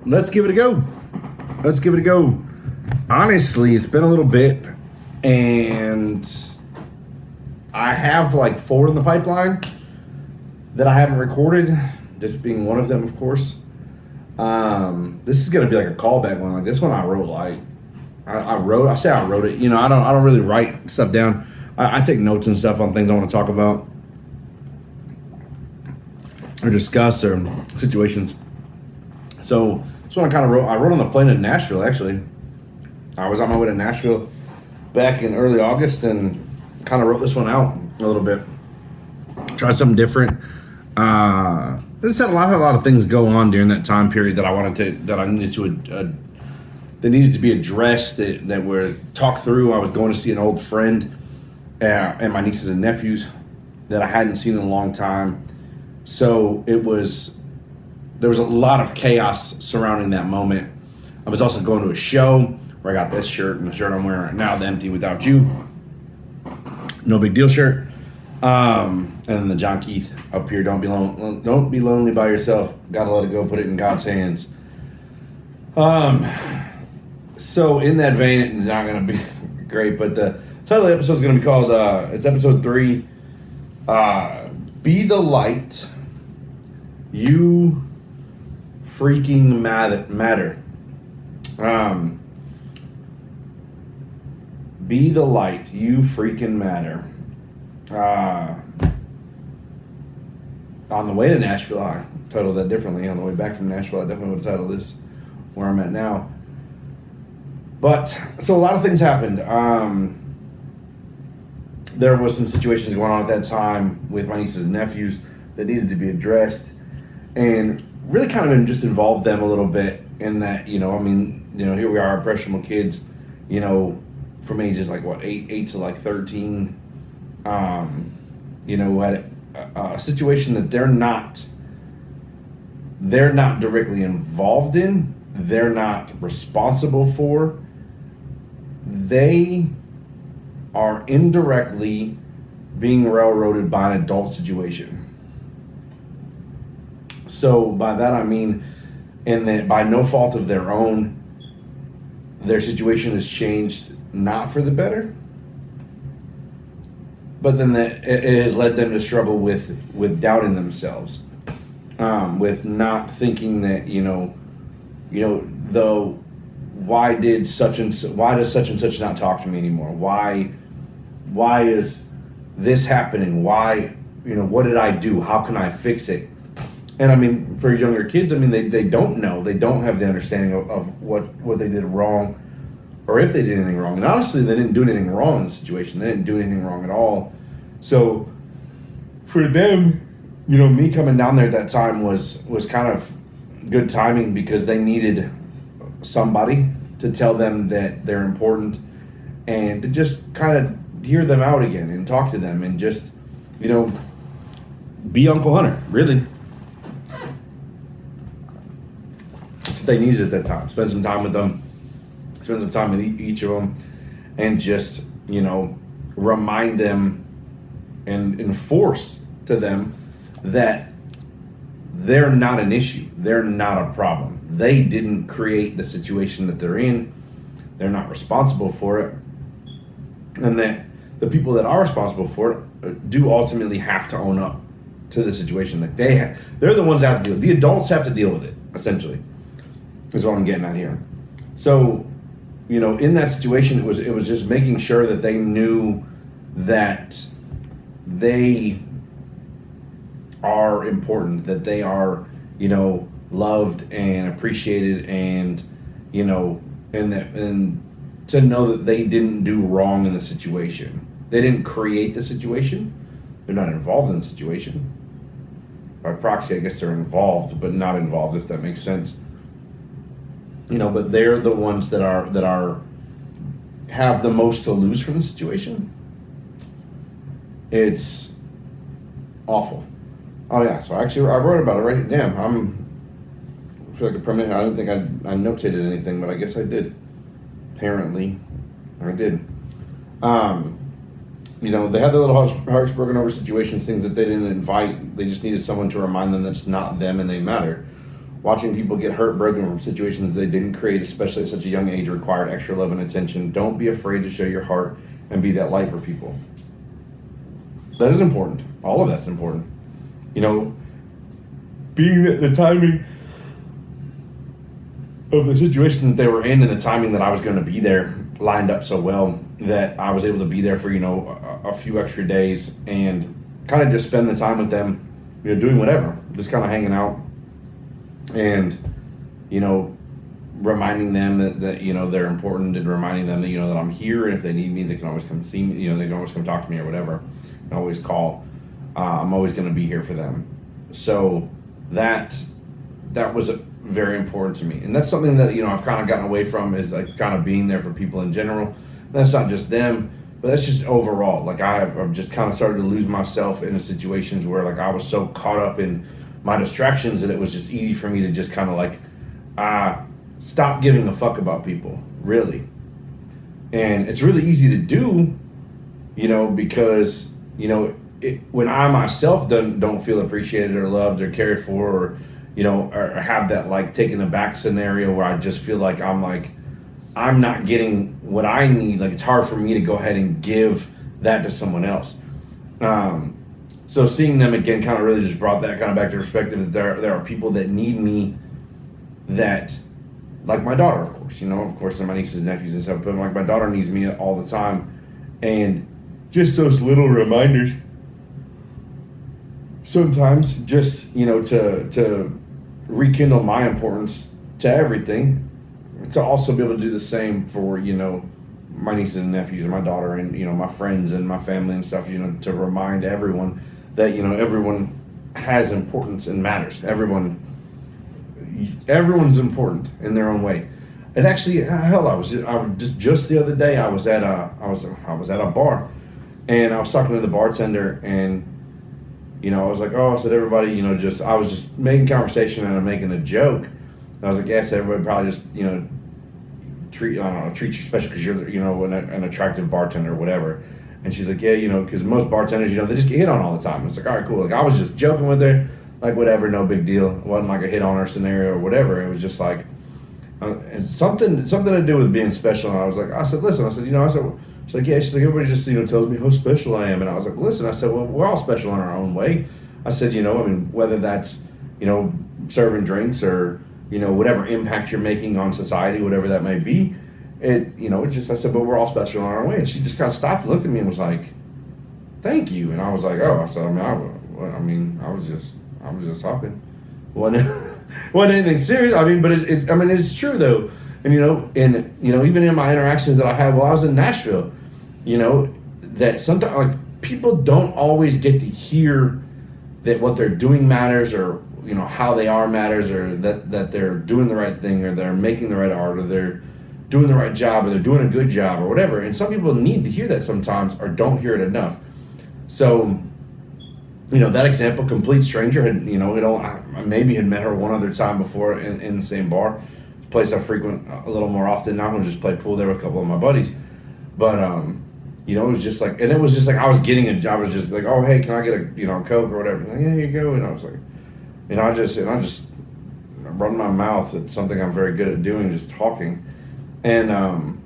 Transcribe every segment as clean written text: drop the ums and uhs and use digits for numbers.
let's give it a go. Let's give it a go. Honestly, it's been a little bit, and I have like 4 in the pipeline that I haven't recorded. This being one of them, of course. This is gonna be like a callback one. Like this one, I wrote like I wrote it. You know, I don't really write stuff down. I take notes and stuff on things I want to talk about or discuss or situations. So this one I kind of wrote. I wrote on the plane in Nashville. Actually, I was on my way to Nashville back in early August and kind of wrote this one out a little bit. Try something different. Just had a lot of things go on during that time period that needed to be addressed, that were talked through. I was going to see an old friend and my nieces and nephews that I hadn't seen in a long time. So there was a lot of chaos surrounding that moment. I was also going to a show where I got this shirt and the shirt I'm wearing right now, the Empty Without You, no big deal shirt. And then the John Keith up here, don't be lonely by yourself. Gotta let it go, put it in God's hands. So in that vein, it's not gonna be great, but the title of the episode is gonna be called, it's episode 3, Be the Light You Freaking Matter. Be the light, you freaking matter. On the way to Nashville, I titled that differently. On the way back from Nashville, I definitely would have titled this where I'm at now. But, so a lot of things happened. There was some situations going on at that time with my nieces and nephews that needed to be addressed. And really kind of just involved them a little bit in that, here we are, impressionable kids, from ages like, 8 to like 13. Had a situation that they're not directly involved in, they're not responsible for. They are indirectly being railroaded by an adult situation. So by that I mean, and that by no fault of their own, their situation has changed not for the better. But then it has led them to struggle with doubting themselves, with not thinking that why does such and such not talk to me anymore? Why is this happening? Why, what did I do? How can I fix it? And for younger kids, they don't know. They don't have the understanding of what they did wrong, or if they did anything wrong. And honestly, they didn't do anything wrong in the situation. They didn't do anything wrong at all. So for them, me coming down there at that time was kind of good timing, because they needed somebody to tell them that they're important and to just kind of hear them out again and talk to them and just, be Uncle Hunter, really. That's what they needed at that time. Spend some time with them, spend some time with each of them, and just, remind them and enforce to them that they're not an issue. They're not a problem. They didn't create the situation that they're in. They're not responsible for it. And that the people that are responsible for it do ultimately have to own up to the situation that they're the ones that have to deal with it. The adults have to deal with it, essentially, is what I'm getting at here. So, in that situation, it was just making sure that they knew that they are important, that they are, loved and appreciated, and, and to know that they didn't do wrong in the situation. They didn't create the situation. They're not involved in the situation. By proxy, I guess they're involved, but not involved, if that makes sense. But they're the ones that have the most to lose from the situation. It's awful. Oh yeah, so actually I wrote about it, right? Damn, I feel like a permanent. I didn't think I notated anything, but I guess I did. Apparently, I did. They had their little hearts broken over situations, things that they didn't invite. They just needed someone to remind them that it's not them and they matter. Watching people get hurt, broken from situations they didn't create, especially at such a young age, required extra love and attention. Don't be afraid to show your heart and be that light for people. That is important. All of that's important. You know, being the timing of the situation that they were in and the timing that I was going to be there lined up so well that I was able to be there for, a few extra days and kind of just spend the time with them, doing whatever, just kind of hanging out and, reminding them that they're important and reminding them that, that I'm here, and if they need me, they can always come see me, they can always come talk to me or whatever, and always call. I'm always going to be here for them. So that was very important to me. And that's something that, I've kind of gotten away from, is like kind of being there for people in general. And that's not just them, but that's just overall. Like I've just kind of started to lose myself in situations where like I was so caught up in my distractions that it was just easy for me to just kind of like stop giving a fuck about people, really. And it's really easy to do, because, when I myself don't feel appreciated or loved or cared for, or or have that like taken aback scenario where I just feel like I'm not getting what I need. Like it's hard for me to go ahead and give that to someone else. So seeing them again kind of really just brought that kind of back to perspective that there are people that need me, that, like my daughter, of course, and my nieces and nephews and stuff, but like my daughter needs me all the time. And just those little reminders sometimes just, to rekindle my importance to everything, to also be able to do the same for, my nieces and nephews and my daughter and, my friends and my family and stuff, to remind everyone that, everyone has importance and matters. Everyone's important in their own way. And actually, hell, I was just the other day, I was at a bar, and I was talking to the bartender, and I was like, I said, everybody, I was just making conversation and I'm making a joke. And I was like, yes, everybody probably just, treat you special because you're, an attractive bartender or whatever. And she's like, yeah, because most bartenders, they just get hit on all the time. And it's like, all right, cool. Like I was just joking with her, like whatever, no big deal. It wasn't like a hit on her scenario or whatever. It was just like, and something to do with being special. And I said, listen, she's like, yeah, she's like, everybody just, tells me how special I am. And I was like, listen, I said, well, we're all special in our own way. I said, whether that's, serving drinks or, whatever impact you're making on society, whatever that may be, it's just, I said, but we're all special in our own way. And she just kind of stopped and looked at me and was like, thank you. And I was like, I said, I was just talking. Wasn't anything serious. But it's true though. And, even in my interactions that I had while I was in Nashville, that sometimes like people don't always get to hear that what they're doing matters, or, how they are matters, or that they're doing the right thing, or they're making the right art, or they're doing the right job, or they're doing a good job, or whatever. And some people need to hear that sometimes, or don't hear it enough. So, that example, complete stranger, had, I maybe had met her one other time before in the same bar, place I frequent a little more often now. I just play pool there with a couple of my buddies. But, it was just like, and it was just like, I was just like, oh, hey, can I get a, Coke or whatever? Like, yeah, here you go. And I was like, I just run my mouth at something I'm very good at doing, just talking. And,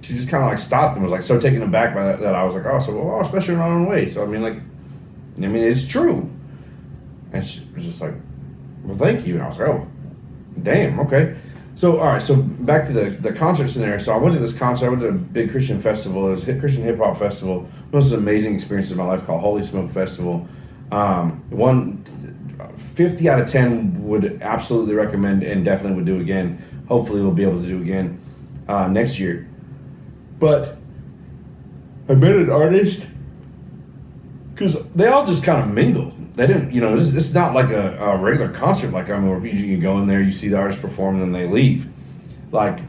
she just kind of like stopped and was like so taken aback by that I was like, especially in our own way. So, it's true. And she was just like, well, thank you. And I was like, oh, damn, okay. So, all right, so back to the concert scenario. So I went to this concert. I went to a big Christian festival. It was a Christian hip-hop festival. One of those amazing experiences of my life called Holy Smoke Festival. 50 out of 10 would absolutely recommend and definitely would do again. Hopefully we'll be able to do again next year. But I met an artist because they all just kind of mingled. They didn't, it's not like a regular concert where you go in there, you see the artist perform, and then they leave. Like,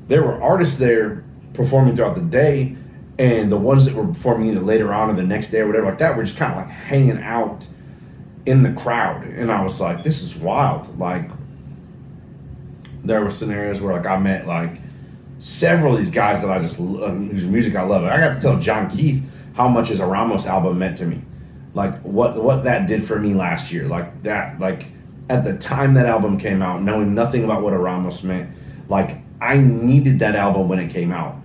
there were artists there performing throughout the day, and the ones that were performing either later on or the next day or whatever like that were just kind of like hanging out in the crowd. And I was like, this is wild. Like, there were scenarios where like I met like several of these guys that I just whose music I love. I got to tell John Keith how much his Ramos album meant to me. Like what that did for me last year. Like that, like at the time that album came out, knowing nothing about what a Ramos meant, like I needed that album when it came out,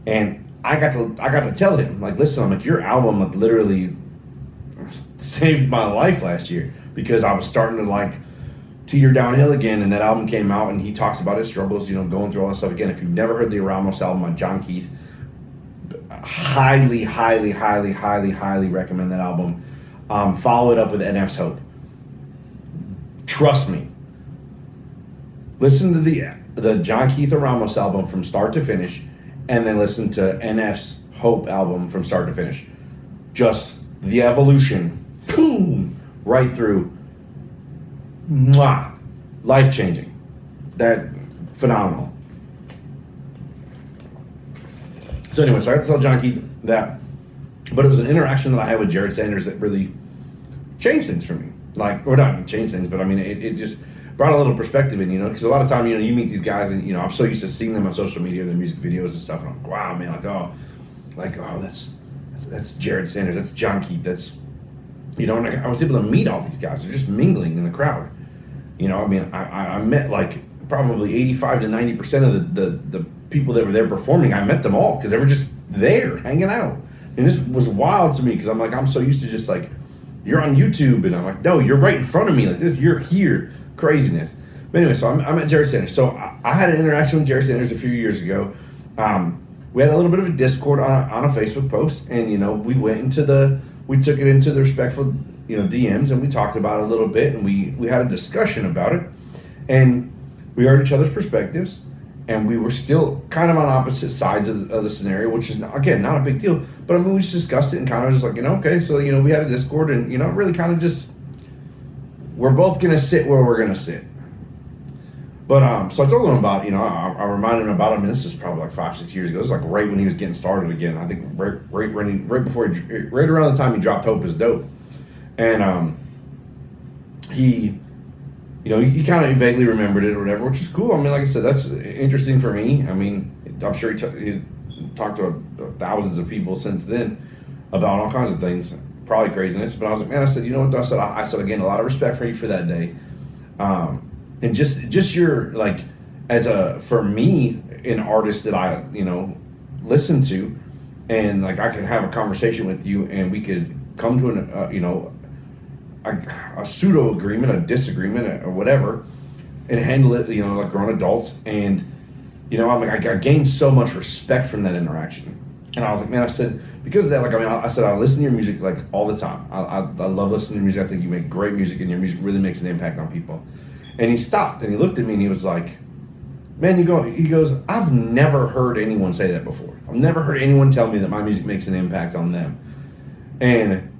and I got to tell him, like, listen, I'm like, your album like literally saved my life last year, because I was starting to like teeter downhill again, and that album came out, and he talks about his struggles, going through all that stuff again. If you've never heard the Ramos album on John Keith, highly, highly, highly, highly, highly recommend that album. Follow it up with NF's Hope. Trust me. Listen to the John Keith Ramos album from start to finish, and then listen to NF's Hope album from start to finish. Just the evolution, boom, right through. Mwah, life-changing. That, phenomenal. So anyway, so I had to tell John Keith that, but it was an interaction that I had with Jared Sanders that really changed things for me. Like, or not changed things, but I mean, it just brought a little perspective in, because a lot of time, you meet these guys, and I'm so used to seeing them on social media, their music videos and stuff, and I'm like, wow, man, oh, that's Jared Sanders, that's John Keith, that's, and I was able to meet all these guys. They're just mingling in the crowd. I met like probably 85 to 90% of the people that were there performing. I met them all because they were just there hanging out. And this was wild to me, because I'm like, I'm so used to just like, you're on YouTube, and I'm like, no, you're right in front of me. Like this, you're here. Craziness. But anyway, so I met Jared Sanders. So I had an interaction with Jared Sanders a few years ago. We had a little bit of a Discord on a Facebook post, and we took it into the respectful DMs, and we talked about it a little bit, and we had a discussion about it, and we heard each other's perspectives, and we were still kind of on opposite sides of the scenario, which is, again, not a big deal, but I mean, we just discussed it and kind of just like, okay, so we had a Discord, and really kind of just, we're both gonna sit where we're gonna sit. But so I told him about, I reminded him about him, and this is probably like 5-6 years ago. This is like right when he was getting started again. I think right around the time he dropped Hope is Dope. And he kind of vaguely remembered it or whatever, which is cool. I mean, like I said, that's interesting for me. I mean, I'm sure he's talked to thousands of people since then about all kinds of things, probably craziness. But I was like, man, I said, you know what? I said again, a lot of respect for you for that day. And just your, like, for me, an artist that I, listen to, and like I could have a conversation with you, and we could come to a pseudo agreement, a disagreement, or whatever, and handle it, like grown adults. And, I'm like, I gained so much respect from that interaction. And I was like, man, I said, because of that, like, I said, I listen to your music like all the time. I love listening to music. I think you make great music, and your music really makes an impact on people. And he stopped and he looked at me and he was like, man, he goes, I've never heard anyone say that before. I've never heard anyone tell me that my music makes an impact on them. And,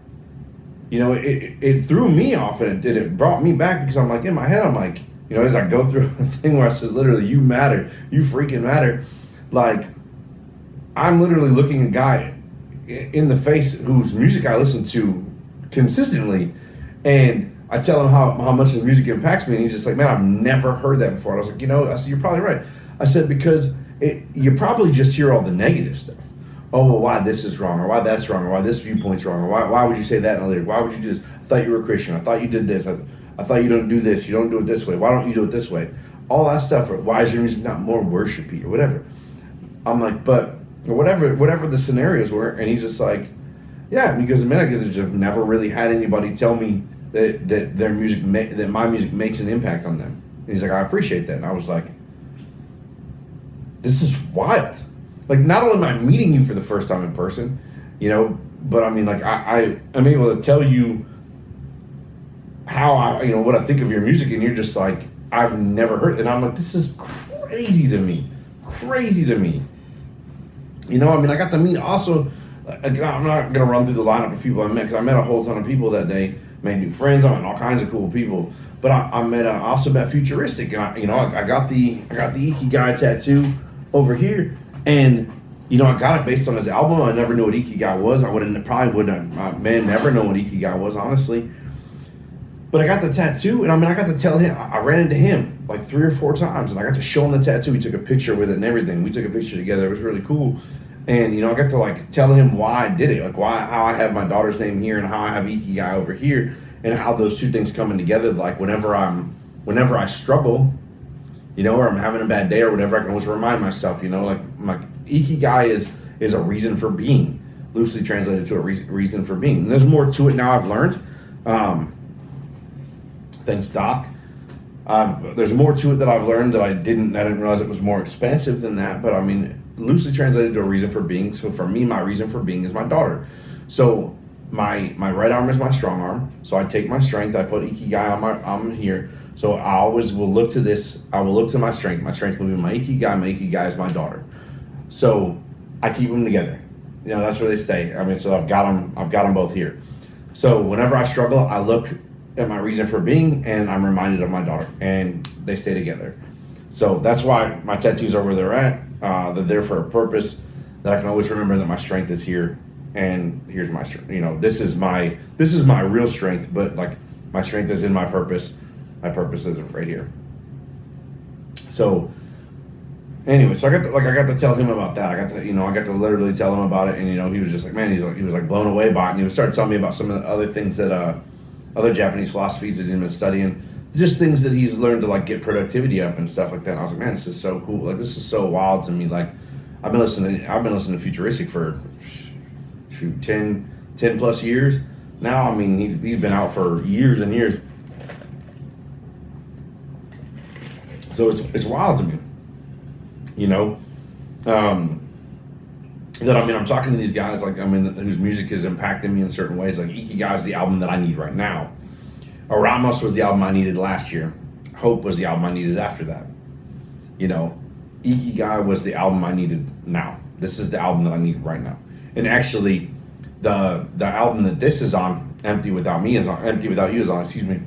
it threw me off, and it brought me back, because I'm like, in my head, I'm like, as I go through a thing where I says, literally, you matter, you freaking matter. Like, I'm literally looking a guy in the face whose music I listen to consistently, and I tell him how much his music impacts me, and he's just like, man, I've never heard that before. And I was like, I said, you're probably right. I said, because you probably just hear all the negative stuff. Oh, well, why this is wrong, or why that's wrong, or why this viewpoint's wrong, or why would you say that in a lyric? Why would you do this? I thought you were a Christian. I thought you did this. I thought you don't do this. You don't do it this way. Why don't you do it this way? All that stuff. Or why is your music not more worshipy, or whatever? I'm like, but whatever the scenarios were, and he's just like, yeah, because I've never really had anybody tell me that their music that my music makes an impact on them. And he's like, I appreciate that. And I was like, this is wild. Like, not only am I meeting you for the first time in person, but I mean, like, I'm able to tell you how what I think of your music, and you're just like, I've never heard. And I'm like, this is crazy to me. I mean, I got to meet also, I'm not going to run through the lineup of people I met, because I met a whole ton of people that day, made new friends, I met all kinds of cool people. But I also met Futuristic, and I got the Ikigai tattoo over here, and I got it based on his album. I never knew what Ikigai was. I probably wouldn't have, never know what Ikigai was, honestly. But I got the tattoo, and I got to tell him, I ran into him like 3 or 4 times, and I got to show him the tattoo. He took a picture with it and everything. We took a picture together. It was really cool. And, I got to like tell him why I did it, like how I have my daughter's name here and how I have Ikigai over here. and how those two things coming together. Like whenever I struggle, or I'm having a bad day or whatever, I can always remind myself, like my ikigai is a reason for being, loosely translated to a reason for being. And there's more to it now. I've learned. Thanks, Doc. There's more to it that I've learned that I didn't realize it was more expansive than that. But I mean, loosely translated to a reason for being. So for me, my reason for being is my daughter. So my right arm is my strong arm. So I take my strength, I put ikigai on my arm here. So I always will look to this. I will look to my strength. My strength will be my ikigai. My ikigai is my daughter. So I keep them together. That's where they stay. I mean, so I've got them both here. So whenever I struggle, I look at my reason for being, and I'm reminded of my daughter, and they stay together. So that's why my tattoos are where they're at. They're there for a purpose. That I can always remember that my strength is here, and here's my strength. This is my real strength, but like my strength is in my purpose. My purpose is right here. So anyway, so I got to tell him about that. I got to literally tell him about it, and he was just like, man, he was like blown away by it, and he started telling me about some of the other things that other Japanese philosophies that he's been studying, just things that he's learned to like get productivity up and stuff like that. And I was like, man, this is so cool. Like this is so wild to me. Like I've been listening to Futuristic for 10 plus years now. I mean, he's been out for years and years. So it's wild to me, that I'm talking to these guys like whose music is impacting me in certain ways. Like Ikigai is the album that I need right now. Ramos was the album I needed last year. Hope was the album I needed after that. Ikigai was the album I needed now. This is the album that I need right now. And actually, the album that this is on, Empty Without You is on. Excuse me.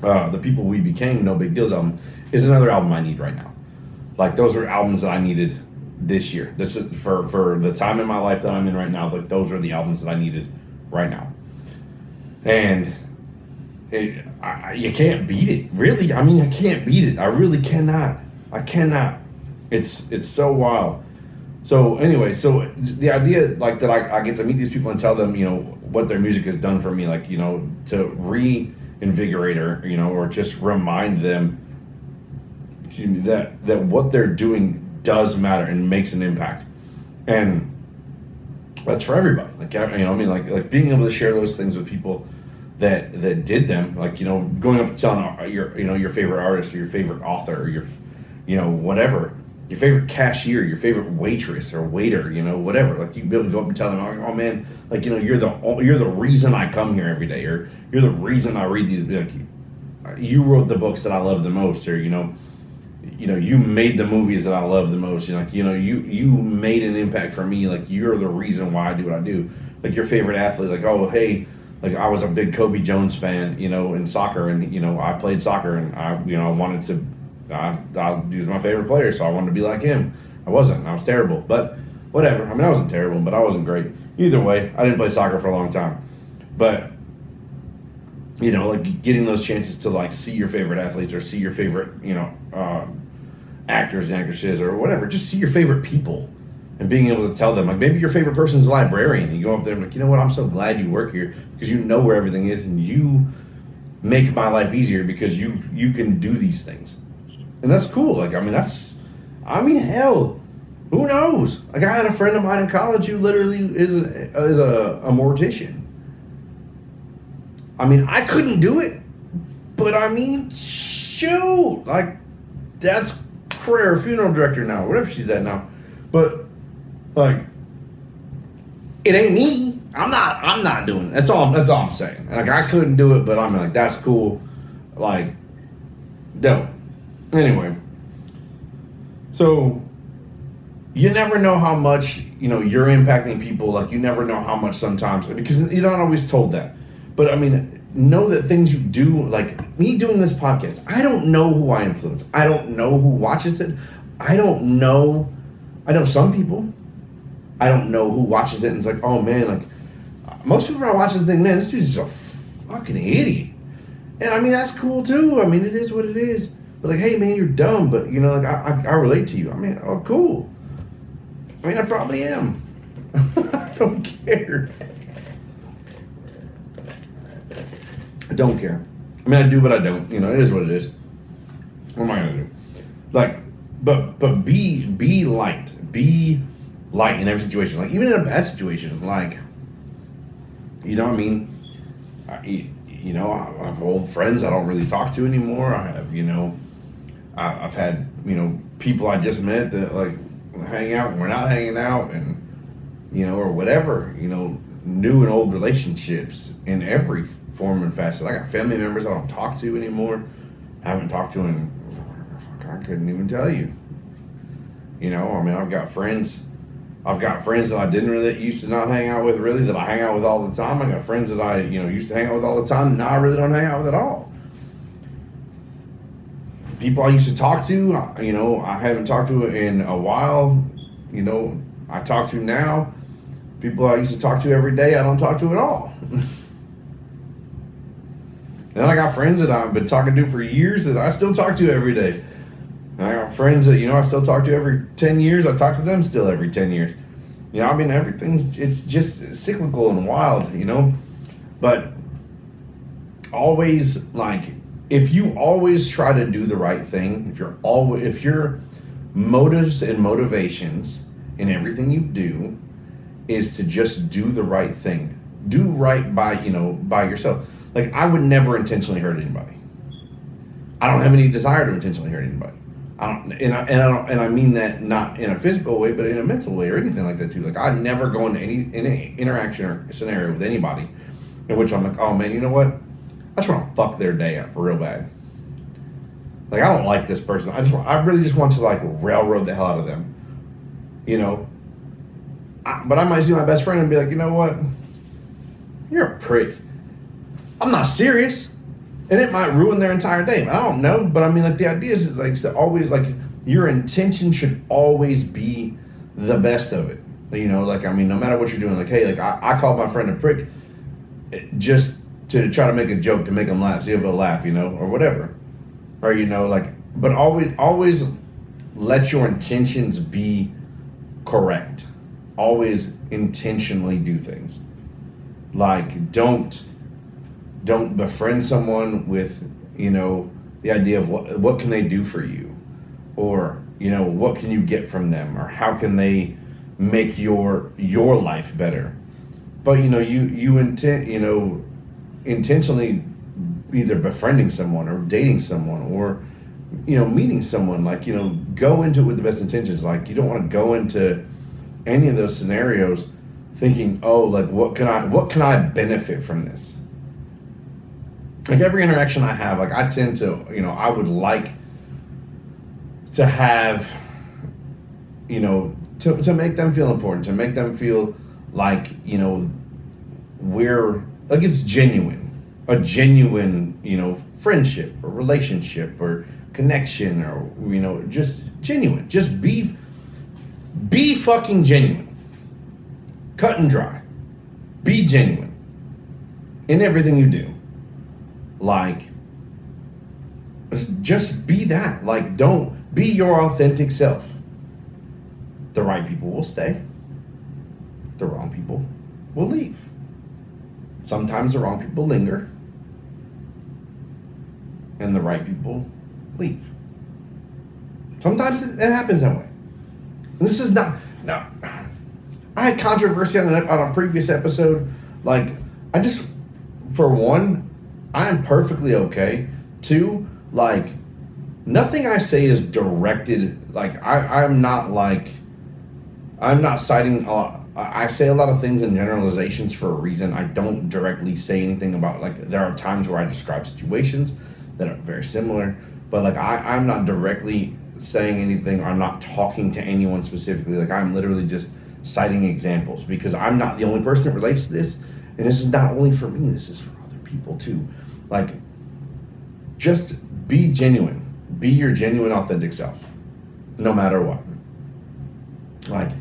The People We Became, No Big Deals album, is another album I need right now. Like those are albums that I needed this year. This is for the time in my life that I'm in right now. Like those are the albums that I needed right now. And you can't beat it, really. I mean, I can't beat it. I really cannot. I cannot. It's so wild. So anyway, so the idea like that I get to meet these people and tell them, what their music has done for me, like, to reinvigorate or just remind them, that what they're doing does matter and makes an impact. And that's for everybody. Like, like being able to share those things with people that did them, like, going up and telling your favorite artist or your favorite author or your, whatever, your favorite cashier, your favorite waitress or waiter, whatever. Like you be able to go up and tell them, oh man, like, you're the reason I come here every day, or you're the reason I read these. Like, you wrote the books that I love the most, or you made the movies that I love the most. You made an impact for me. Like you're the reason why I do what I do. Like your favorite athlete, like, oh hey, like I was a big Kobe Jones fan, in soccer, and I played soccer, and I wanted to. He was my favorite player, so I wanted to be like him. I wasn't. I was terrible, but whatever. I mean, I wasn't terrible, but I wasn't great. Either way, I didn't play soccer for a long time. But, like getting those chances to like see your favorite athletes or see your favorite, actors and actresses or whatever, just see your favorite people and being able to tell them, like maybe your favorite person's a librarian, and you go up there and like, you know what, I'm so glad you work here because you know where everything is and you make my life easier because you can do these things. And that's cool. Like, hell, who knows? Like, I had a friend of mine in college who literally is a mortician. I mean, I couldn't do it, but shoot, like, that's career funeral director now, whatever she's at now. But, like, it ain't me. I'm not doing it. That's all I'm saying. Like, I couldn't do it, but I'm like, that's cool. Like, dope. Anyway, so you never know how much, you're impacting people. Like, you never know how much sometimes, because you're not always told that. But, know that things you do, like me doing this podcast, I don't know who I influence. I don't know who watches it. I know some people. I don't know who watches it and it's like, oh man, like, most people are watching this thing, man, this dude's a fucking idiot. And that's cool too. It is what it is. But like, hey man, you're dumb, but like I relate to you. Oh cool. I probably am. I don't care. don't care. I mean, I do, but I don't. You know, it is what it is. What am I gonna do? Like, but be light. Be light in every situation. Like, even in a bad situation. Like, you know what I mean? You know, I have old friends I don't really talk to anymore. I have, you know, I've had, you know, people I just met that like hang out and we're not hanging out, and you know, or whatever. You know, new and old relationships in every form and facet. I got family members I don't talk to anymore. I haven't talked to in, I couldn't even tell you. You know, I mean, I've got friends that I didn't really used to not hang out with, really, that I hang out with all the time. I got friends that I, you know, used to hang out with all the time, now I really don't hang out with at all. People I used to talk to, you know, I haven't talked to in a while. You know, I talk to now. People I used to talk to every day, I don't talk to at all. Then I got friends that I've been talking to for years that I still talk to every day. And I got friends that, you know, I still talk to every 10 years. I talk to them still every 10 years. You know, I mean, it's just cyclical and wild, you know. But always, like, if you always try to do the right thing, if your motives and motivations in everything you do is to just do the right thing, do right by, you know, by yourself. Like, I would never intentionally hurt anybody. I don't have any desire to intentionally hurt anybody. I mean that not in a physical way, but in a mental way or anything like that too. Like, I never go into any interaction or scenario with anybody in which I'm like, oh man, you know what? I just want to fuck their day up real bad. Like, I don't like this person. I really just want to like railroad the hell out of them. You know? But I might see my best friend and be like, you know what? You're a prick. I'm not serious. And it might ruin their entire day. I don't know. But I mean, like, the idea is like to always, like, your intention should always be the best of it. You know, like, I mean, no matter what you're doing, like, hey, like, I called my friend a prick just to try to make a joke, to make him laugh, see if he'll laugh, you know, or whatever. Or, you know, like, but always let your intentions be correct. Always intentionally do things. Like, don't befriend someone with, you know, the idea of what can they do for you, or, you know, what can you get from them, or how can they make your life better. But, you know, you intentionally either befriending someone or dating someone or, you know, meeting someone, like, you know, go into it with the best intentions. Like, you don't want to go into any of those scenarios thinking, oh, like, what can I benefit from this? Like, every interaction I have, like, I tend to, you know, I would like to have, you know, to make them feel important, to make them feel like, you know, we're, like, it's a genuine, you know, friendship or relationship or connection, or, you know, just genuine. Just be fucking genuine. Cut and dry. Be genuine in everything you do. Like, just be that. Like, don't be your authentic self. The right people will stay. The wrong people will leave. Sometimes the wrong people linger. And the right people leave. Sometimes it happens that way. And this is not... Now, I had controversy on a previous episode. Like, for one, I'm perfectly okay. Two, like, nothing I say is directed, like, I'm not citing, I say a lot of things in generalizations for a reason. I don't directly say anything about, like, there are times where I describe situations that are very similar, but, like, I'm not directly saying anything, I'm not talking to anyone specifically. Like, I'm literally just citing examples, because I'm not the only person that relates to this, and this is not only for me, this is for other people too. Like, just be genuine. Be your genuine, authentic self, no matter what. Like,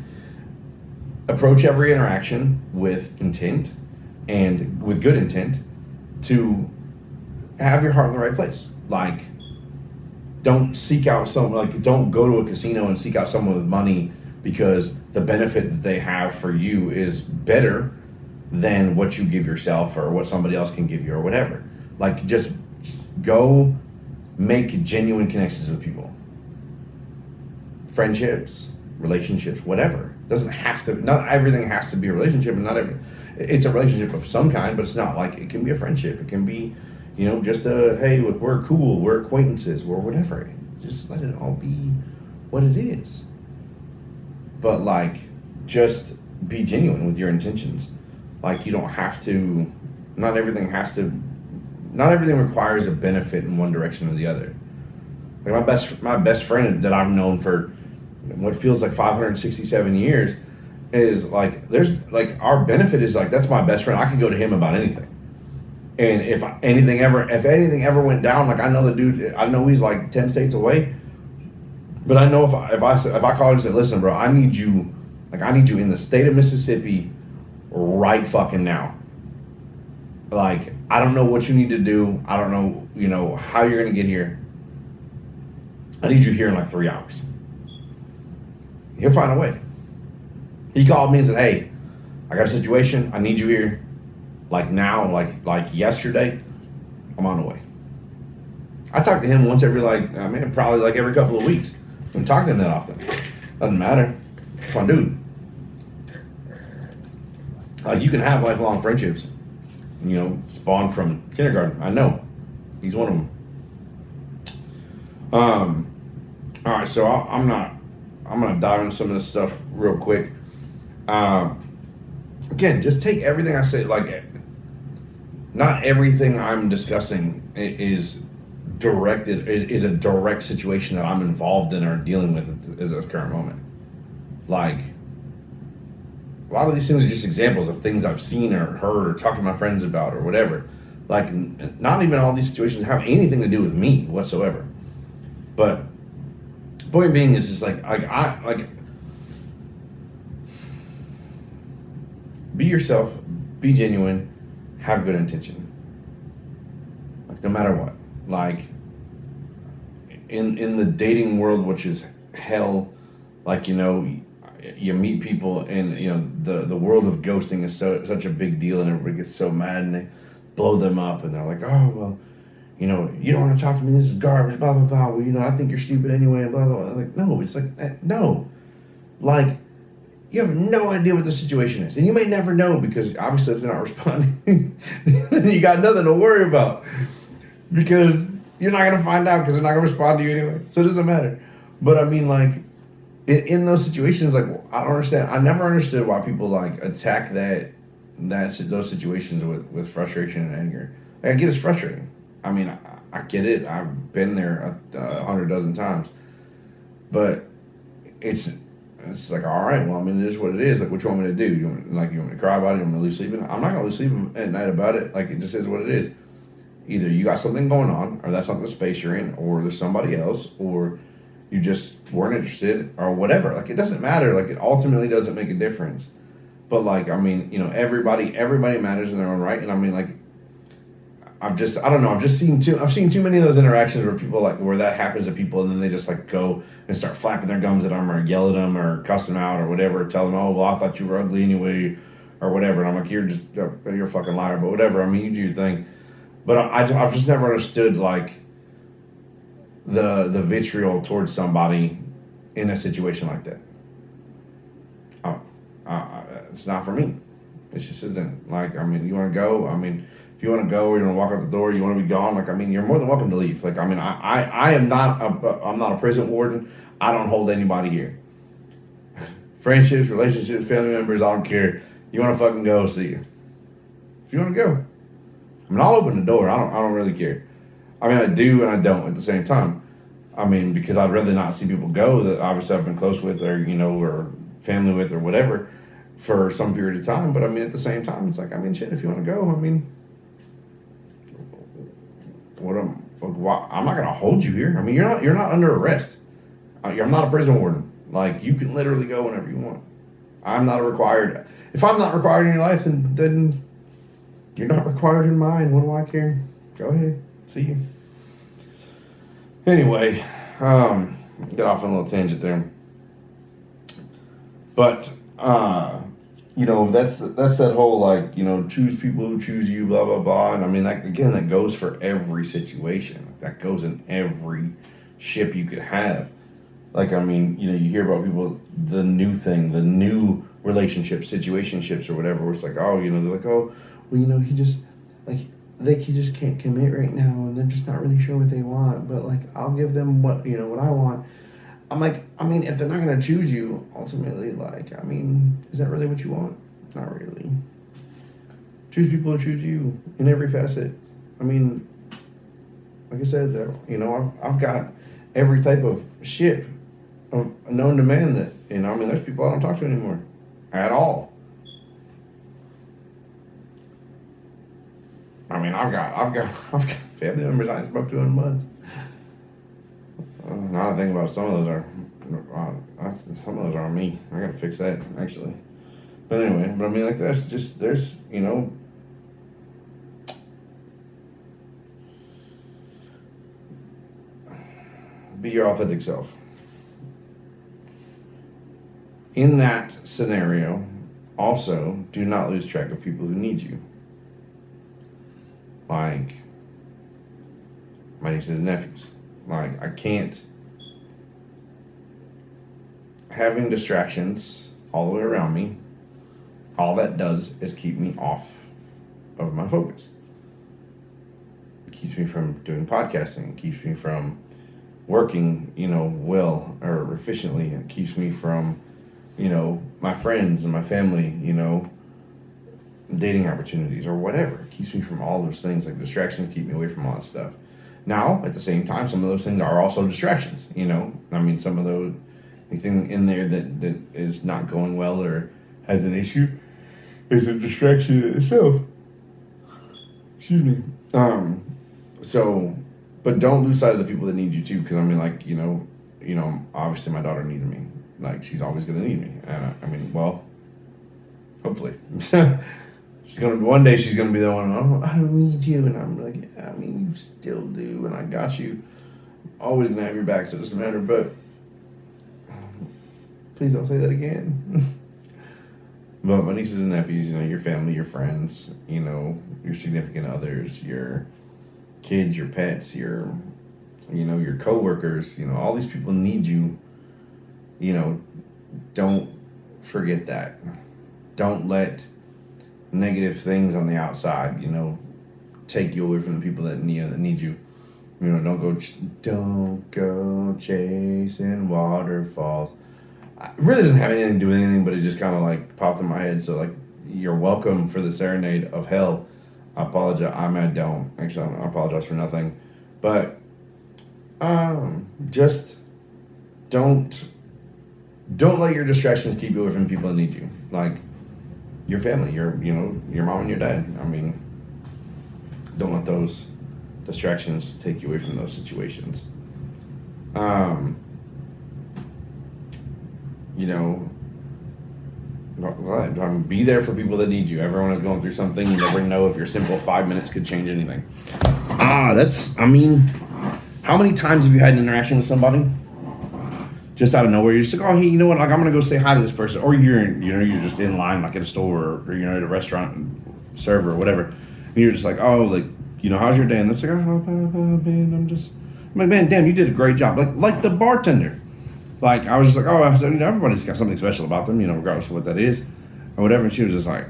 approach every interaction with intent, and with good intent, to have your heart in the right place. Like, don't seek out someone, like, don't go to a casino and seek out someone with money because the benefit that they have for you is better than what you give yourself or what somebody else can give you or whatever. Like, just go make genuine connections with people. Friendships, relationships, whatever. Doesn't have to, not everything has to be a relationship, and not every, it's a relationship of some kind, but it's not like, it can be a friendship. It can be, just a, hey, we're cool, we're acquaintances, or whatever. Just let it all be what it is. But, like, just be genuine with your intentions. Like, you don't have to, not everything requires a benefit in one direction or the other. Like, my best friend that I've known for what feels like 567 years is like, there's like, our benefit is like, that's my best friend. I can go to him about anything. And if anything ever went down, like, I know the dude, I know he's like 10 states away, but I know if I call him and say, listen, bro, I need you in the state of Mississippi right fucking now. Like, I don't know what you need to do. I don't know, how you're going to get here. I need you here in like 3 hours. He'll find a way. He called me and said, hey, I got a situation. I need you here. Like now, like yesterday, I'm on the way. I talk to him once every probably like every couple of weeks. I don't talk to him that often. Doesn't matter. It's my dude. You can have lifelong friendships, spawn from kindergarten. I know. He's one of them. All right, so I'm gonna dive into some of this stuff real quick. Again, just take everything I say, like, not everything I'm discussing is a direct situation that I'm involved in or dealing with at this current moment. Like, a lot of these things are just examples of things I've seen or heard or talked to my friends about or whatever. Like, not even all these situations have anything to do with me whatsoever. But point being is just like be yourself, be genuine, have good intention. Like, no matter what. Like, in the dating world, which is hell, like, you meet people and the world of ghosting is such a big deal, and everybody gets so mad and they blow them up and they're like, oh well, you don't want to talk to me, this is garbage, blah blah blah, well, I think you're stupid anyway, blah blah blah. Like, no, it's like, no, like, you have no idea what the situation is, and you may never know, because obviously if they're not responding then you got nothing to worry about, because you're not going to find out, because they're not going to respond to you anyway, so it doesn't matter. But I mean, like, in those situations, like, I don't understand. I never understood why people like attack those situations with frustration and anger. Like, I get it's frustrating. I mean, I get it. I've been there 100 dozen times, but it's like, all right, well, I mean, it is what it is. Like, what you want me to do? You want me to cry about it? You want me to lose sleep? I'm not gonna lose sleep at night about it. Like, it just is what it is. Either you got something going on, or that's not the space you're in, or there's somebody else, or you just weren't interested, or whatever. Like, it doesn't matter. Like, it ultimately doesn't make a difference. But, like, I mean, everybody matters in their own right. And I mean, like, I don't know. I've seen too many of those interactions where people, like, where that happens to people, and then they just, like, go and start flapping their gums at them, or yell at them, or cuss them out, or whatever, tell them, oh, well, I thought you were ugly anyway, or whatever. And I'm like, you're a fucking liar, but whatever. I mean, you do your thing. But I've just never understood, like, the vitriol towards somebody in a situation like that. It's not for me. It just isn't. Like, I mean, you want to go? I mean, if you want to go, or you want to walk out the door, you want to be gone. Like, I mean, you're more than welcome to leave. Like, I mean, I'm not a prison warden. I don't hold anybody here. Friendships, relationships, family members, I don't care. You want to fucking go? See you. If you want to go, I mean, I'll open the door. I don't really care. I mean, I do and I don't at the same time. I mean, because I'd rather not see people go that obviously I've been close with, or or family with, or whatever, for some period of time. But I mean, at the same time, it's like, I mean, shit, if you want to go, I mean, I'm not gonna hold you here. I mean, you're not under arrest. I'm not a prison warden. Like, you can literally go whenever you want. I'm not required. If I'm not required in your life, then you're not required in mine. What do I care? Go ahead. See you. Anyway, get off on a little tangent there. But that's that whole, like, choose people who choose you, blah blah blah. And I mean, that again, that goes for every situation. That goes in every ship you could have. Like, I mean, you hear about people, the new thing, the new relationships, situationships, or whatever. Where it's like, oh, they're like, oh, well, he just he just can't commit right now, and they're just not really sure what they want. But like, I'll give them what I want. I'm like, I mean, if they're not gonna choose you, ultimately, like, I mean, is that really what you want? Not really. Choose people who choose you in every facet. I mean, like I said, I've got every type of ship known to man that, I mean, there's people I don't talk to anymore at all. I mean, I've got family members I haven't spoke to in months. Now I think about it, some of those are on me. I gotta fix that, actually. But anyway, I mean, like, there's be your authentic self. In that scenario, also, do not lose track of people who need you. Like my nieces and nephews. Like, I can't. Having distractions all the way around me, all that does is keep me off of my focus. It keeps me from doing podcasting. It keeps me from working, well or efficiently. It keeps me from, my friends and my family, dating opportunities or whatever. It keeps me from all those things. Like, distractions keep me away from all that stuff. Now, at the same time, some of those things are also distractions, I mean, some of those, anything in there that is not going well or has an issue is a distraction in itself. Excuse me. But don't lose sight of the people that need you too, because I mean, like, obviously my daughter needs me. Like, she's always going to need me. I mean, well, hopefully. One day she's going to be the one, I don't need you. And I'm like, I mean, you still do, and I got you. Always going to have your back, so it doesn't matter. But please don't say that again. But my nieces and nephews, your family, your friends, your significant others, your kids, your pets, your coworkers, all these people need you. Don't forget that. Don't let negative things on the outside, take you away from the people that need you. Don't go chasing waterfalls. It really doesn't have anything to do with anything, but it just kind of like popped in my head. So, like, you're welcome for the serenade of hell. I apologize. I don't. Actually, I apologize for nothing. But just don't let your distractions keep you away from people that need you. Like your family, your mom and your dad. I mean, don't let those distractions take you away from those situations. Be there for people that need you. Everyone is going through something. You never know if your simple 5 minutes could change anything. How many times have you had an interaction with somebody just out of nowhere? You're just like, oh, hey, you know what? Like, I'm gonna go say hi to this person, or you're just in line, like at a store, or at a restaurant, server, or whatever, and you're just like, oh, like, how's your day? And it's like, oh, man, I'm like, man, damn, you did a great job. Like the bartender. Like, I was just like, oh, everybody's got something special about them, regardless of what that is, or whatever. And she was just like,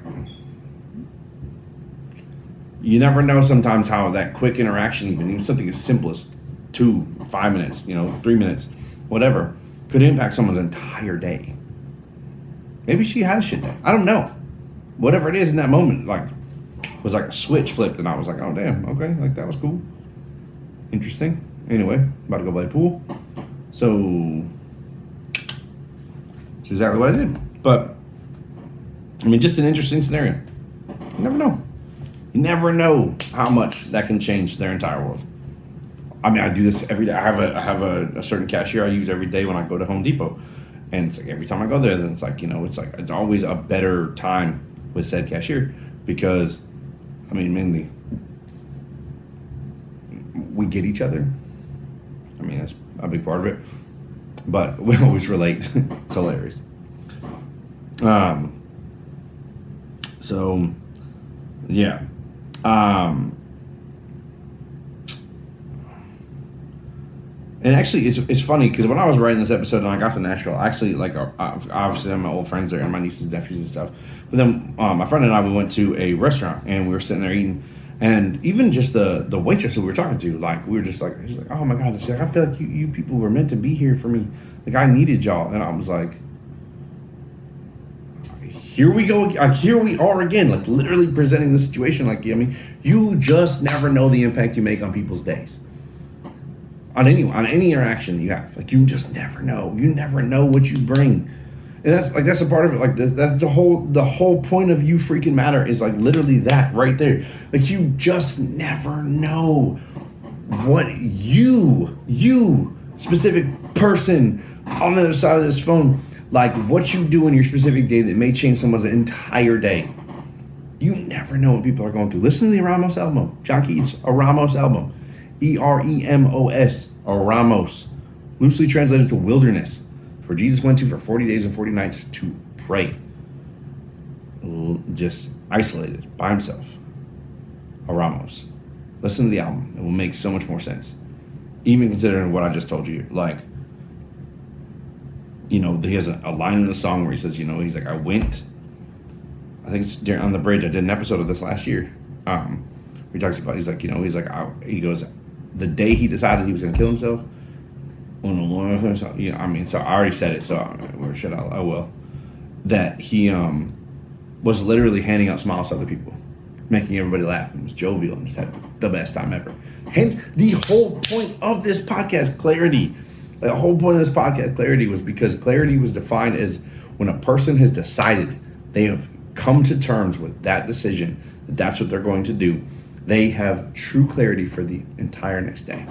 you never know sometimes how that quick interaction, even something as simple as 5 minutes, 3 minutes, whatever, could impact someone's entire day. Maybe she had a shit day. I don't know. Whatever it is in that moment, like, was like a switch flipped, and I was like, oh, damn, okay, like, that was cool. Interesting. Anyway, about to go play pool. So, that's exactly what I did. But, I mean, just an interesting scenario. You never know. You never know how much that can change their entire world. I mean, I do this every day. I have a certain cashier I use every day when I go to Home Depot. And it's like every time I go there, then it's like, it's always a better time with said cashier because, I mean, mainly we get each other. I mean, that's a big part of it. But we always relate. It's hilarious. So, yeah. And actually, it's funny because when I was writing this episode and I got to Nashville, actually, like, obviously, I have my old friends there and my nieces and nephews and stuff. But then my friend and I, we went to a restaurant and we were sitting there eating. And even just the waitress who we were talking to, like, we were just like, she's like, oh my God, like, I feel like you people were meant to be here for me. Like, I needed y'all. And I was like, here we go. Here we are again, like literally presenting the situation. Like, I mean, you just never know the impact you make on people's days. On any interaction that you have. Like, you just never know. You never know what you bring. And that's a part of it. Like, that's the whole point of You Freaking Matter is like literally that right there. Like, you just never know what you specific person on the other side of this phone, like what you do in your specific day that may change someone's entire day. You never know what people are going through. Listen to the Ramos album. John Keats, a Ramos album. Eremos, a Ramos. Loosely translated to wilderness, where Jesus went to for 40 days and 40 nights to pray. Just isolated by himself. A Ramos. Listen to the album. It will make so much more sense. Even considering what I just told you. Like, you know, he has a line in the song where he says, you know, he's like, I think it's on the bridge. I did an episode of this last year. He talks about, he's like, you know, he goes, the day he decided he was going to kill himself, you know, I mean, so I already said it, so where should I will. That he was literally handing out smiles to other people, making everybody laugh, and was jovial and just had the best time ever. Hence, the whole point of this podcast, clarity. The whole point of this podcast, clarity, was because clarity was defined as when a person has decided, they have come to terms with that decision, that that's what they're going to do. They have true clarity for the entire next day.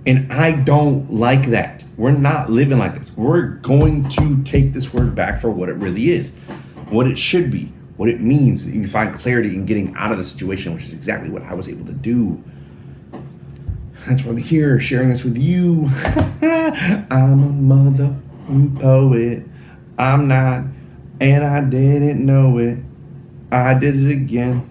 And I don't like that. We're not living like this. We're going to take this word back for what it really is, what it should be, what it means. You find clarity in getting out of the situation, which is exactly what I was able to do. That's why I'm here sharing this with you. I'm a mother poet. I'm not, and I didn't know it. I did it again.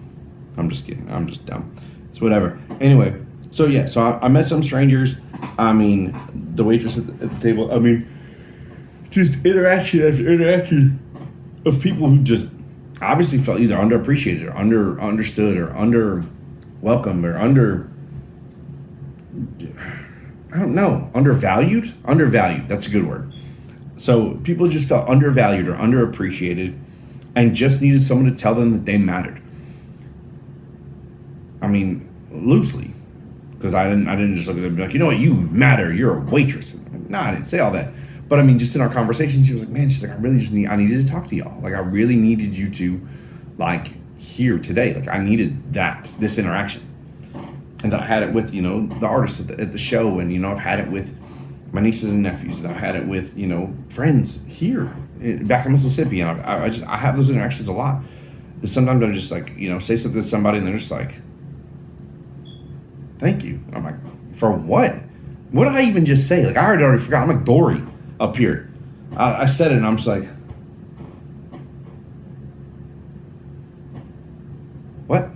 I'm just kidding. I'm just dumb. It's whatever. Anyway, so yeah, so I met some strangers. I mean, the waitress at the table. I mean, just interaction after interaction of people who just obviously felt either underappreciated or understood or under welcomed or I don't know, undervalued. That's a good word. So people just felt undervalued or underappreciated and just needed someone to tell them that they mattered. I mean, loosely, because I didn't just look at them and be like, you know what, you matter, you're a waitress. No, I didn't say all that. But I mean, just in our conversation, she was like, man, she's like, I needed to talk to y'all. Like, I really needed you to, like, here today. Like, I needed this interaction. And that I had it with, you know, the artists at the show. And, you know, I've had it with my nieces and nephews. And I've had it with, you know, friends here back in Mississippi. And I have those interactions a lot. And sometimes I'm just like, you know, say something to somebody and they're just like, thank you. I'm like, for what? What did I even just say? Like, I already forgot. I'm like Dory up here. I said it and I'm just like, what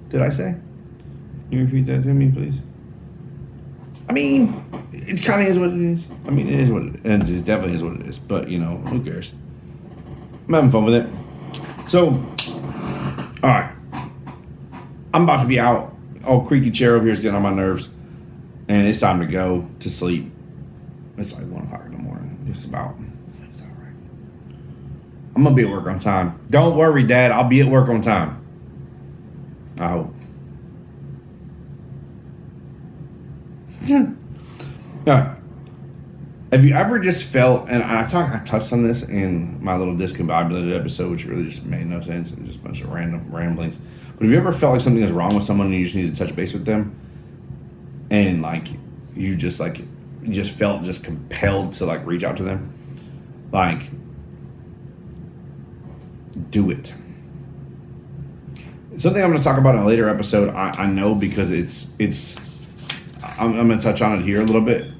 did I say? Can you repeat that to me, please? I mean, it kind of is what it is. I mean, it is what it is. And it definitely is what it is. But, you know, who cares? I'm having fun with it. So, all right. I'm about to be out. Oh, creaky chair over here is getting on my nerves. And it's time to go to sleep. It's like 1 o'clock in the morning. Just about. It's all right. I'm going to be at work on time. Don't worry, Dad. I'll be at work on time. I hope. All right. Have you ever just felt, and I touched on this in my little discombobulated episode, which really just made no sense. It was just a bunch of random ramblings. But have you ever felt like something is wrong with someone and you just need to touch base with them? And like, you just felt just compelled to like reach out to them? Like, do it. Something I'm going to talk about in a later episode, I know, because I'm going to touch on it here a little bit.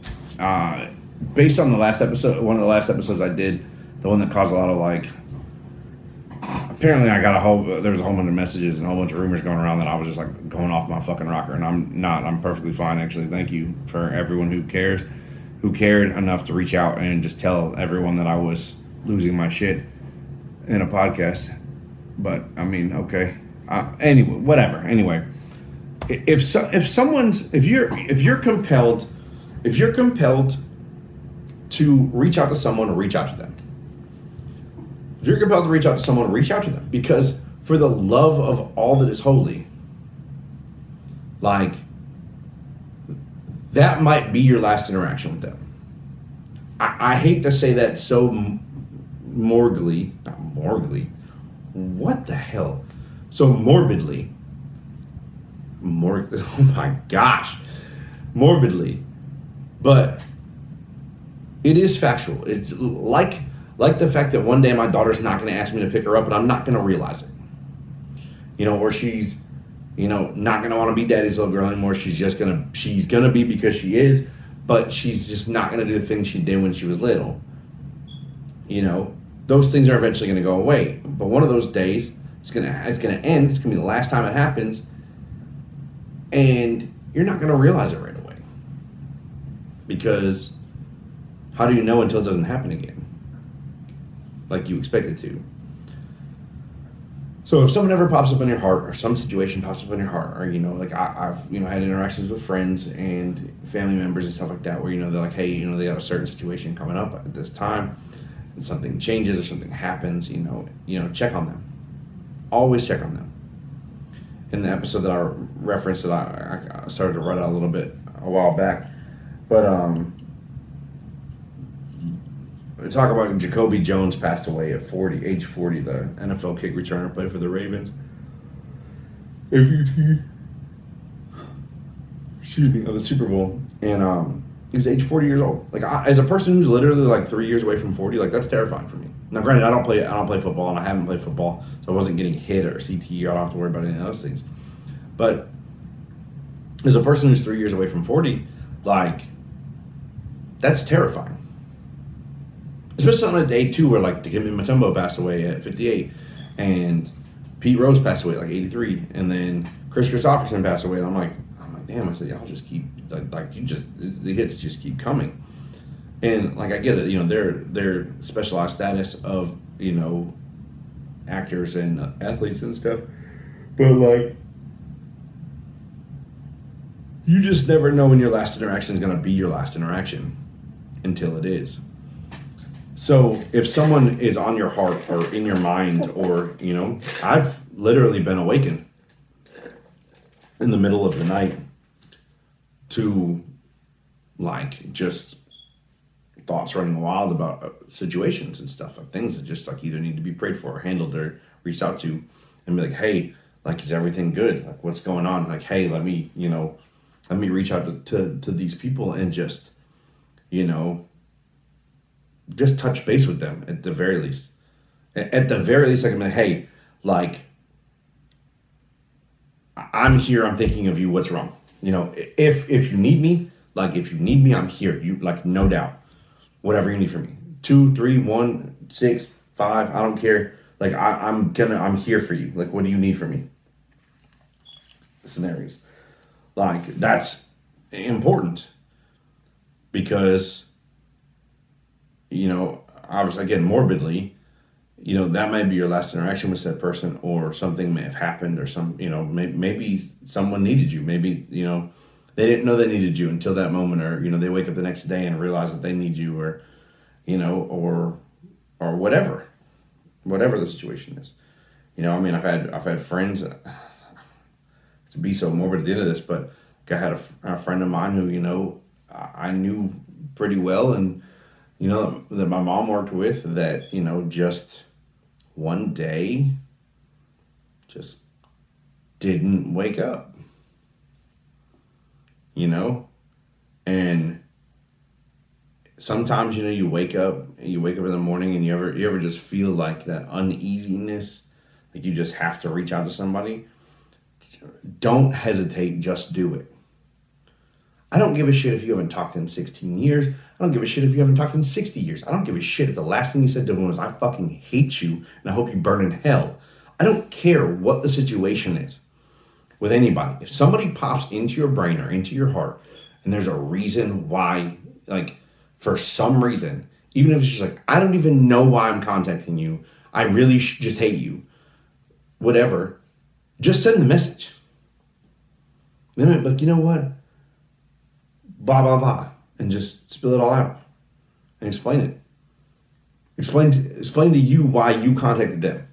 Based on the last episode, one of the last episodes I did, the one that caused a lot of like apparently I got there was a whole bunch of messages and a whole bunch of rumors going around that I was just like going off my fucking rocker, and I'm not. I'm perfectly fine, actually. Thank you for everyone who cared enough to reach out and just tell everyone that I was losing my shit in a podcast. But I mean, okay. Anyway, whatever. Anyway, if you're compelled to reach out to someone, reach out to them. If you're compelled to reach out to someone, reach out to them, because for the love of all that is holy, like, that might be your last interaction with them. I hate to say that so morbidly. What the hell? So morbidly. Oh my gosh. Morbidly. But it is factual. It's like the fact that one day my daughter's not going to ask me to pick her up, and I'm not going to realize it. Or she's, not going to want to be daddy's little girl anymore. She's going to be because she is, but she's just not going to do the things she did when she was little. Those things are eventually going to go away. But one of those days, it's going to end. It's going to be the last time it happens. And you're not going to realize it right away. Because how do you know until it doesn't happen again? Like you expect it to. So if someone ever pops up in your heart, or some situation pops up in your heart, or like I've had interactions with friends and family members and stuff like that, where they're like, hey, they got a certain situation coming up at this time, and something changes or something happens, check on them. Always check on them. In the episode that I referenced, that I started to write out a little bit a while back, but we talk about Jacoby Jones passed away at age 40, the NFL kick returner, played for the Ravens. MVP. Excuse me, of the Super Bowl. And he was age 40 years old. Like, as a person who's literally like 3 years away from 40, like, that's terrifying for me. Now, granted, I don't play football, and I haven't played football, so I wasn't getting hit or CTE, or I don't have to worry about any of those things. But as a person who's 3 years away from 40, like, that's terrifying. Especially on a day, too, where, like, Dikembe Mutombo passed away at 58, and Pete Rose passed away at, like, 83, and then Chris Christopherson passed away, and I'm like, damn, I said, y'all just keep, the hits just keep coming. And, like, I get it, their specialized status of, actors and athletes and stuff, but, like, you just never know when your last interaction is going to be your last interaction until it is. So if someone is on your heart or in your mind, or, I've literally been awakened in the middle of the night to, like, just thoughts running wild about situations and stuff, like things that just, like, either need to be prayed for or handled or reached out to, and be like, hey, like, is everything good? Like, what's going on? Like, hey, let me reach out to these people and just, just touch base with them at the very least. At the very least, I can be like, hey, like, I'm here, I'm thinking of you, what's wrong? If you need me, I'm here. You, like, no doubt. Whatever you need from me. 2, 3, 1, 6, 5, I don't care. Like, I'm here for you. Like, what do you need from me? Scenarios. Like, that's important. Because, obviously, again, morbidly, that may be your last interaction with that person, or something may have happened, or maybe someone needed you. Maybe, they didn't know they needed you until that moment, or, they wake up the next day and realize that they need you, or, or whatever the situation is. I've had friends, to be so morbid at the end of this, but I had a friend of mine who, I knew pretty well, and, that my mom worked with, that, just one day just didn't wake up. And sometimes, you wake up in the morning, and you ever just feel like that uneasiness, like you just have to reach out to somebody. Don't hesitate, just do it. I don't give a shit if you haven't talked in 16 years. I don't give a shit if you haven't talked in 60 years. I don't give a shit if the last thing you said to him was, I fucking hate you and I hope you burn in hell. I don't care what the situation is with anybody. If somebody pops into your brain or into your heart and there's a reason why, like for some reason, even if it's just like, I don't even know why I'm contacting you, I really just hate you, whatever, just send the message. Then like, you know what? Blah, blah, blah. And just spill it all out and explain it. Explain to you why you contacted them.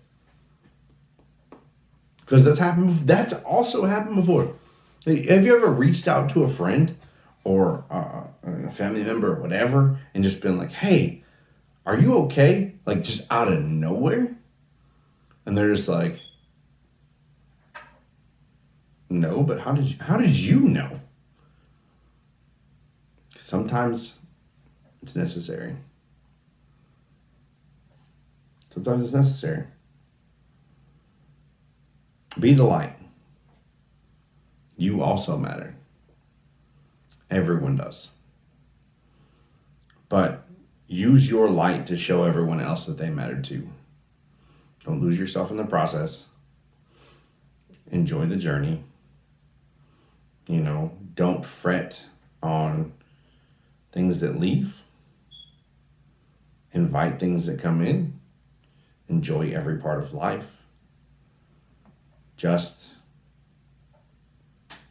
Because that's also happened before. Have you ever reached out to a friend or a family member or whatever and just been like, hey, are you okay? Like just out of nowhere? And they're just like, no, but how did you know? Sometimes it's necessary. Sometimes it's necessary. Be the light. You also matter. Everyone does. But use your light to show everyone else that they matter too. Don't lose yourself in the process. Enjoy the journey. Don't fret on things that leave. Invite things that come in. Enjoy every part of life. Just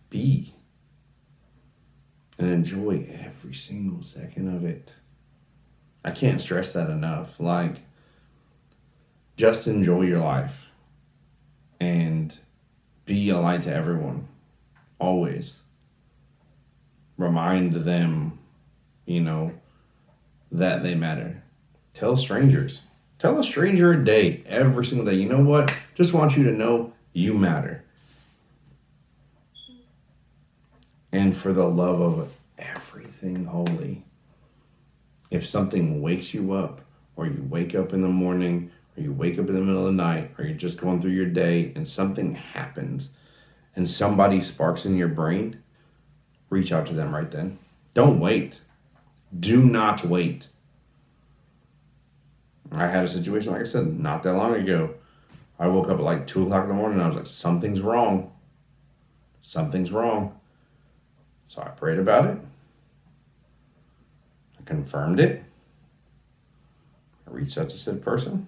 be and enjoy every single second of it. I can't stress that enough. Like, just enjoy your life and be a light to everyone. Always. Remind them, that they matter. Tell strangers. Tell a stranger a day, every single day. You know what? Just want you to know you matter. And for the love of everything holy, if something wakes you up, or you wake up in the morning, or you wake up in the middle of the night, or you're just going through your day and something happens and somebody sparks in your brain, reach out to them right then. Don't wait. Do not wait. I had a situation, like I said, not that long ago. I woke up at like 2 o'clock in the morning and I was like, something's wrong. Something's wrong. So I prayed about it. I confirmed it. I reached out to said person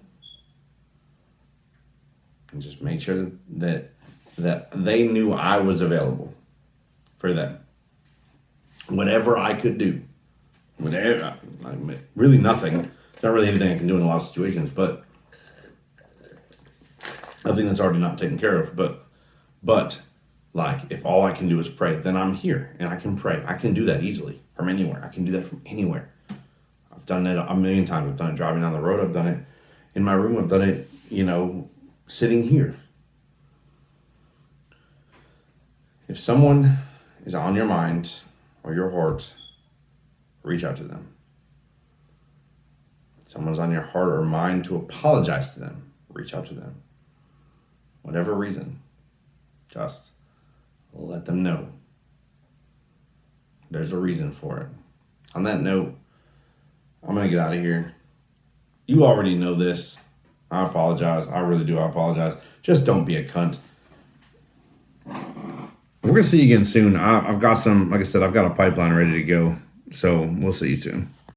and just made sure that they knew I was available for them. Whatever I could do. Whatever, really nothing. Not really anything I can do in a lot of situations, but nothing that's already not taken care of. But like, if all I can do is pray, then I'm here and I can pray. I can do that easily from anywhere. I can do that from anywhere. I've done it a million times. I've done it driving down the road. I've done it in my room. I've done it, sitting here. If someone is on your mind or your heart, reach out to them. If someone's on your heart or mind to apologize to them, reach out to them. Whatever reason, just let them know. There's a reason for it. On that note, I'm going to get out of here. You already know this. I apologize. I really do. I apologize. Just don't be a cunt. We're going to see you again soon. I've got some, like I said, I've got a pipeline ready to go. So we'll see you soon.